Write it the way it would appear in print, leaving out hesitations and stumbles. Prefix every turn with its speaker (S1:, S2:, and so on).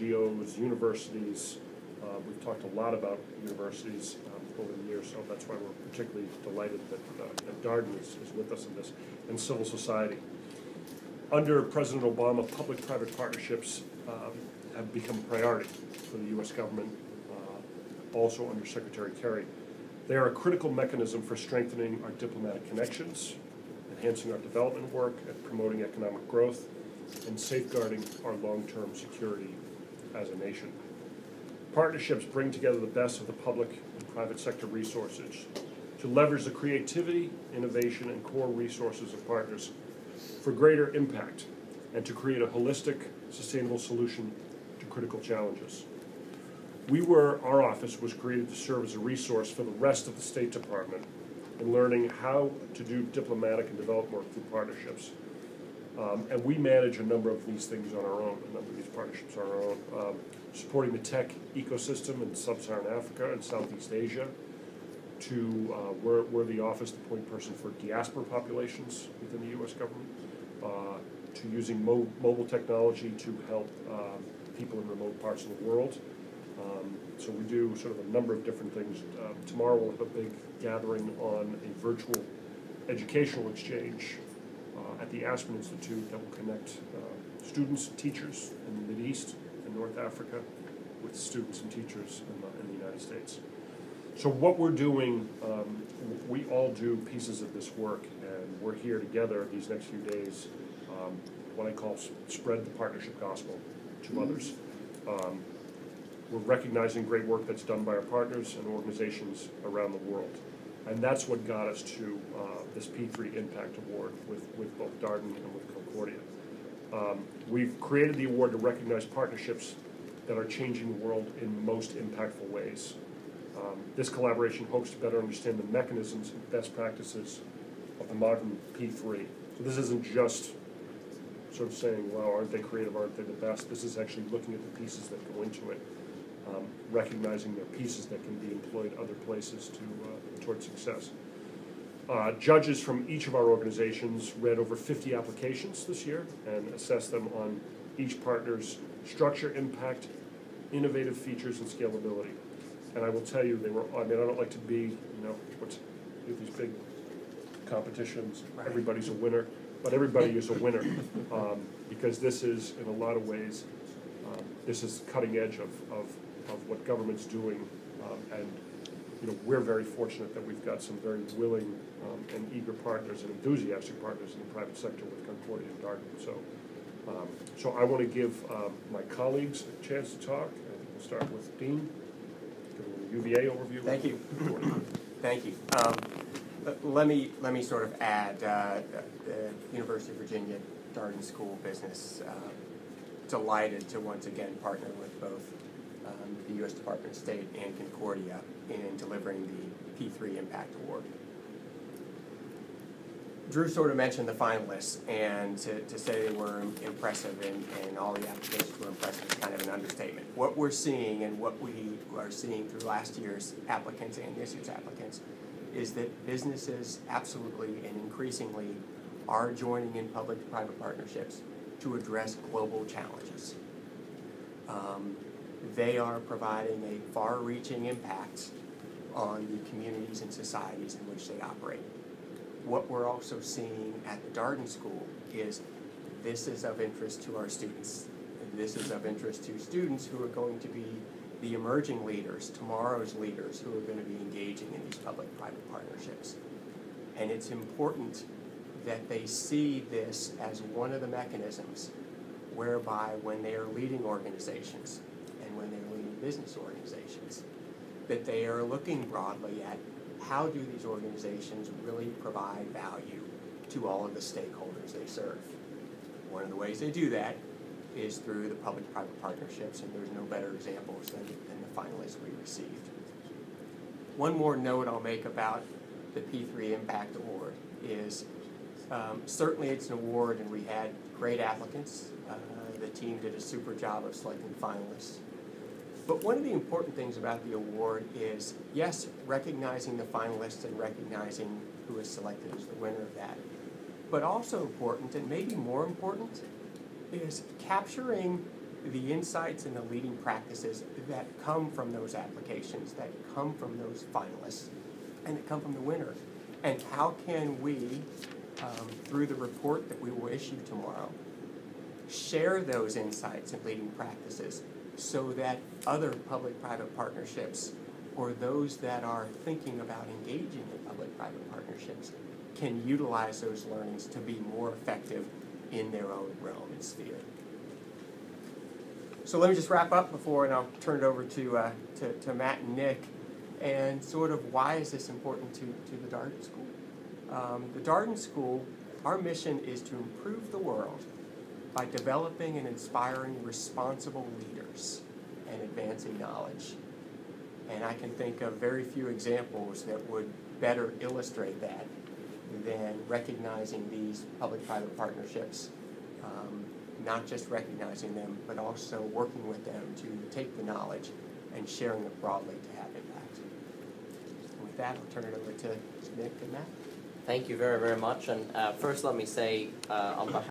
S1: NGOs, universities. We've talked a lot about universities over the years, so that's why we're particularly delighted that Darden is with us in this, and civil society. Under President Obama, public-private partnerships have become a priority for the U.S. government, also under Secretary Kerry. They are a critical mechanism for strengthening our diplomatic connections, enhancing our development work, and promoting economic growth, and safeguarding our long-term security as a nation. Partnerships bring together the best of the public and private sector resources to leverage the creativity, innovation, and core resources of partners for greater impact and to create a holistic, sustainable solution to critical challenges. Our office was created to serve as a resource for the rest of the State Department in learning how to do diplomatic and development work through partnerships. And we manage a number of these things on our own, a number of these partnerships on our own, supporting the tech ecosystem in sub-Saharan Africa and Southeast Asia, to we're the office, the point person for diaspora populations within the U.S. government, to using mobile technology to help people in remote parts of the world. So we do sort of a number of different things. Tomorrow we'll have a big gathering on a virtual educational exchange at the Aspen Institute that will connect students and teachers in the Mideast and North Africa with students and teachers in the United States. So what we're doing, we all do pieces of this work, and we're here together these next few days, what I call spread the partnership gospel to others. We're recognizing great work that's done by our partners and organizations around the world. And that's what got us to this P3 Impact Award with both Darden and with Concordia. We've created the award to recognize partnerships that are changing the world in most impactful ways. This collaboration hopes to better understand the mechanisms and best practices of the modern P3. So this isn't just sort of saying, well, aren't they creative, aren't they the best? This is actually looking at the pieces that go into it, recognizing their pieces that can be employed other places towards success. Judges from each of our organizations read over 50 applications this year and assessed them on each partner's structure, impact, innovative features, and scalability. And I will tell you, I don't like to be, these big competitions, everybody's a winner, but everybody is a winner, because this is, in a lot of ways, this is cutting edge of what government's doing, and we're very fortunate that we've got some very willing and eager partners and enthusiastic partners in the private sector with Concordia and Darden. So I want to give my colleagues a chance to talk. I think we'll start with Dean. Give a little UVA overview.
S2: Thank you. Thank you. Let me sort of add the University of Virginia Darden School of Business. Delighted to once again partner with both the U.S. Department of State and Concordia in delivering the P3 Impact Award. Drew sort of mentioned the finalists, and to say they were impressive and all the applications were impressive is kind of an understatement. What we're seeing and what we are seeing through last year's applicants and this year's applicants is that businesses absolutely and increasingly are joining in public-private partnerships to address global challenges. They are providing a far-reaching impact on the communities and societies in which they operate. What we're also seeing at the Darden School is this is of interest to our students. This is of interest to students who are going to be the emerging leaders, tomorrow's leaders, who are going to be engaging in these public-private partnerships. And it's important that they see this as one of the mechanisms whereby when they are leading organizations and when they're leading business organizations, that they are looking broadly at how do these organizations really provide value to all of the stakeholders they serve. One of the ways they do that is through the public-private partnerships, and there's no better examples than the finalists we received. One more note I'll make about the P3 Impact Award is certainly it's an award, and we had great applicants. The team did a super job of selecting finalists. But one of the important things about the award is, yes, recognizing the finalists and recognizing who is selected as the winner of that. But also important, and maybe more important, is capturing the insights and the leading practices that come from those applications, that come from those finalists, and that come from the winner. And how can we, through the report that we will issue tomorrow, share those insights and leading practices so that other public-private partnerships or those that are thinking about engaging in public-private partnerships can utilize those learnings to be more effective in their own realm and sphere. So let me just wrap up before, and I'll turn it over to Matt and Nick, and sort of why is this important to the Darden School? The Darden School, our mission is to improve the world by developing and inspiring responsible leaders and advancing knowledge. And I can think of very few examples that would better illustrate that than recognizing these public-private partnerships, not just recognizing them, but also working with them to take the knowledge and sharing it broadly to have impact. And with that, I'll turn it over to Nick and Matt.
S3: Thank you very, very much. And first let me say on behalf